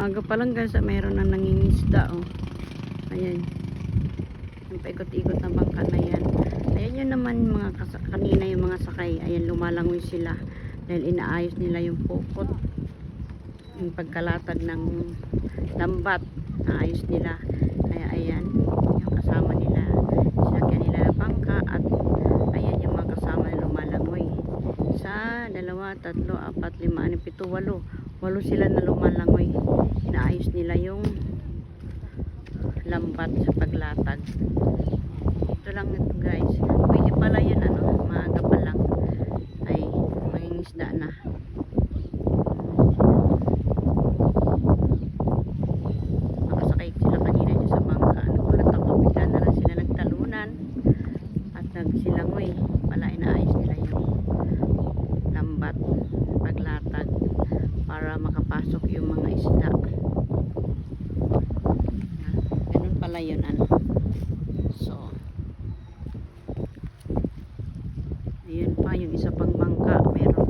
Aga pa lang guys, mayroon na nangingisda oh. Ayan. Yung paikot-ikot na bangka na yan. Ayan yun naman mga kanina yung mga sakay. Ayan, lumalangoy sila. Dahil inaayos nila yung pukot. Yung pagkalatag ng lambat. Naayos nila. Kaya ayan, yung kasama nila. Sinagyan nila na bangka at ayan yung mga kasama na lumalangoy. Isa, dalawa, tatlo, apat, lima, anim, pito, walo. Walo sila na lumalangoy. Inaayos nila yung lambat sa paglatag. Ito lang ito guys. Pwede pala yan ano, maaga pa lang ay mangingisda na. Nakasakay sila kanina dyan sa bangka. Nagulat ako, bigla na lang sila nagtalunan at nagsilangoy. Pala inaayos nila yung lambat paglatag para makapasok yung mga isda. Ganun pala yun ano. So ayun pa yung isa pang bangka, meron